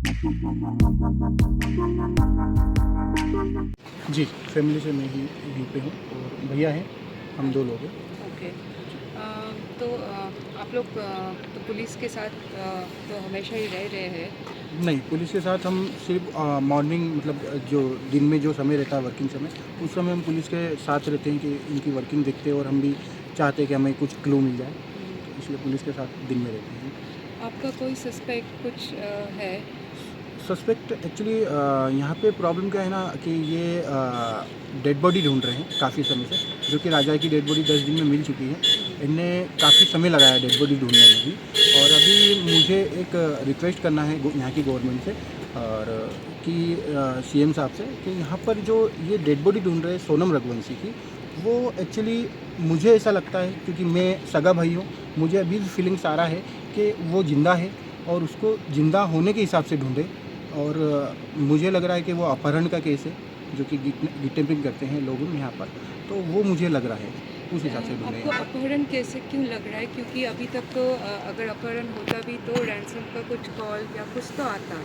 जी, family से मैं ही यहीं पे हूँ और भैया हैं, हम 2 लोग हैं। ओके। तो आप लोग तो पुलिस के साथ तो हमेशा ही रह रहे हैं। नहीं, पुलिस के साथ हम सिर्फ़ मॉर्निंग मतलब जो दिन में जो समय रहता है वर्किंग समय, उस समय हम पुलिस के साथ रहते हैं कि इनकी वर्किंग देखते हैं और हम भी चाहते हैं कि हमें कुछ क्लू मिल जाए, तो इसलिए पुलिस के साथ दिन में रहते हैं। आपका कोई सस्पेक्ट कुछ है? सस्पेक्ट एक्चुअली यहाँ पे प्रॉब्लम क्या है ना कि ये डेड बॉडी ढूंढ रहे हैं काफ़ी समय से, जो कि राजा की डेड बॉडी 10 दिन में मिल चुकी है। इनने काफ़ी समय लगाया डेड बॉडी ढूंढने में भी, और अभी मुझे एक रिक्वेस्ट करना है यहाँ की गवर्नमेंट से और कि सीएम साहब से कि यहाँ पर जो ये डेड बॉडी ढूंढ रहे हैं सोनम रघुवंशी की, वो एक्चुअली मुझे ऐसा लगता है क्योंकि मैं सगा भाई हूँ, मुझे अभी भी फीलिंग्स आ रहा है कि वो ज़िंदा है और उसको ज़िंदा होने के हिसाब से ढूंढे। और मुझे लग रहा है कि वो अपहरण का केस है, जो कि किडनैपिंग करते हैं लोग यहाँ पर, तो वो मुझे लग रहा है उस हिसाब से ढूंढे आपको यहाँ पर। अपहरण कैसे क्यों लग रहा है? क्योंकि अभी तक तो अगर अपहरण होता भी तो रैंसम का कुछ कॉल या कुछ तो आता।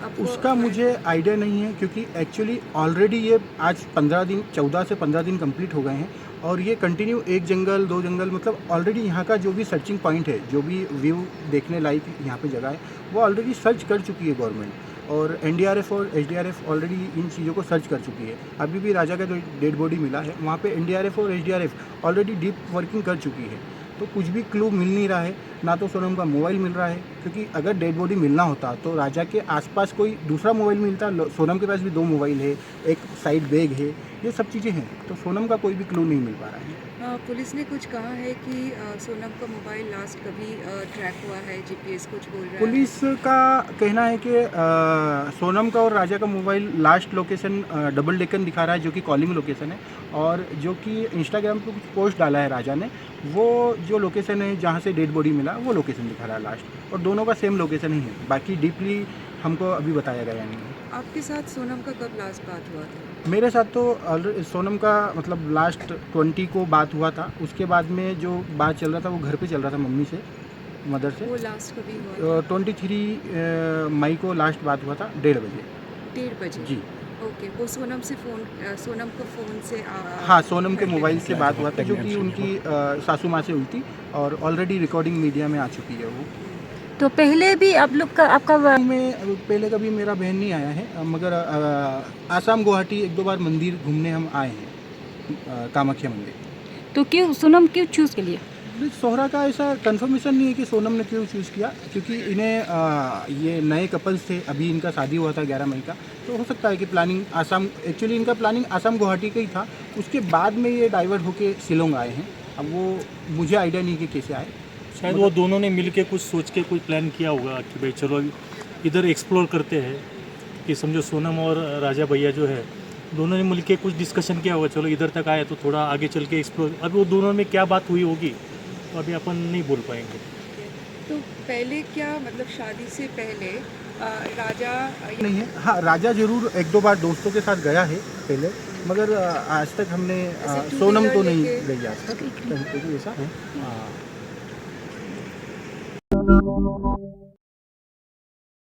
आपको उसका अपहरण मुझे आइडिया नहीं है क्योंकि एक्चुअली ऑलरेडी ये आज 15 दिन 14 से 15 दिन कंप्लीट हो गए हैं और ये कंटिन्यू एक जंगल 2 जंगल मतलब ऑलरेडी यहाँ का जो भी सर्चिंग पॉइंट है, जो भी व्यू देखने लायक यहाँ पे जगह है, वो ऑलरेडी सर्च कर चुकी है गवर्नमेंट और एनडीआरएफ और एसडीआरएफ ऑलरेडी इन चीज़ों को सर्च कर चुकी है। अभी भी राजा का जो डेड बॉडी मिला है वहाँ पे एनडीआरएफ और एसडीआरएफ ऑलरेडी डीप वर्किंग कर चुकी है, तो कुछ भी क्लू मिल नहीं रहा है, ना तो सोनम का मोबाइल मिल रहा है क्योंकि अगर डेड बॉडी मिलना होता तो राजा के आसपास कोई दूसरा मोबाइल मिलता। सोनम के पास भी 2 मोबाइल है, एक साइड बैग है, ये सब चीज़ें हैं, तो सोनम का कोई भी क्लू नहीं मिल पा रहा है। पुलिस ने कुछ कहा है कि सोनम का मोबाइल लास्ट कभी ट्रैक हुआ है, जीपीएस कुछ बोल रहा है? पुलिस का कहना है कि सोनम का और राजा का mobile last location double Deccan दिखा रहा है, जो कि कॉलिंग लोकेशन है, और जो कि इंस्टाग्राम पे कुछ पोस्ट डाला है राजा ने, वो जो लोकेशन है जहाँ से डेड बॉडी मिला वो लोकेशन दिखा रहा है लास्ट, और दोनों का सेम लोकेशन ही है। बाकी डीपली हमको अभी बताया गया नहीं है। आपके साथ सोनम का कब लास्ट बात हुआ था? मेरे साथ तो सोनम का मतलब लास्ट 20 को बात हुआ था, उसके बाद में जो बात चल रहा था वो घर पे चल रहा था मम्मी से, मदर से। वो लास्ट कभी हुआ था? 23 मई को लास्ट बात हुआ था 1:30 बजे। 1:30 बजे? जी ओके, वो सोनम से सोनम को फ़ोन से हाँ, सोनम के घर पे मोबाइल से मिले? बात हुआ था जो कि उनकी सासू माँ से हुई थी और ऑलरेडी रिकॉर्डिंग मीडिया में आ चुकी है वो। तो पहले भी आप लोग का आपका में पहले कभी मेरा बहन नहीं आया है, मगर आसाम गुवाहाटी 1-2 बार मंदिर घूमने हम आए हैं, कामाख्या मंदिर। तो क्यों सोनम क्यों चूज़ के लिए? सोहरा का ऐसा कंफर्मेशन नहीं है कि सोनम ने क्यों चूज़ किया, क्योंकि इन्हें ये नए कपल्स थे, अभी इनका शादी हुआ था 11 मई का, तो हो सकता है कि प्लानिंग आसाम, एक्चुअली इनका प्लानिंग आसाम गुवाहाटी का ही था, उसके बाद में ये डाइवर्ट होके शिलोंग आए हैं। अब वो मुझे आइडिया नहीं कि कैसे आए। शायद वो दोनों ने मिलके कुछ सोच के कोई प्लान किया होगा कि भाई चलो इधर एक्सप्लोर करते हैं, कि समझो सोनम और राजा भैया जो है दोनों ने मिलके कुछ डिस्कशन किया होगा, चलो इधर तक आए तो थोड़ा आगे चल के एक्सप्लोर। अब वो दोनों में क्या बात हुई होगी तो अभी अपन नहीं बोल पाएंगे। तो पहले क्या मतलब शादी से पहले राजा नहीं है, हाँ राजा ज़रूर 1-2 बार दोस्तों के साथ गया है पहले, मगर आज तक हमने ऐसे टू सोनम तो व्हीलर नहीं लेके- गई आज तक कहीं पे भी ऐसा। हाँ।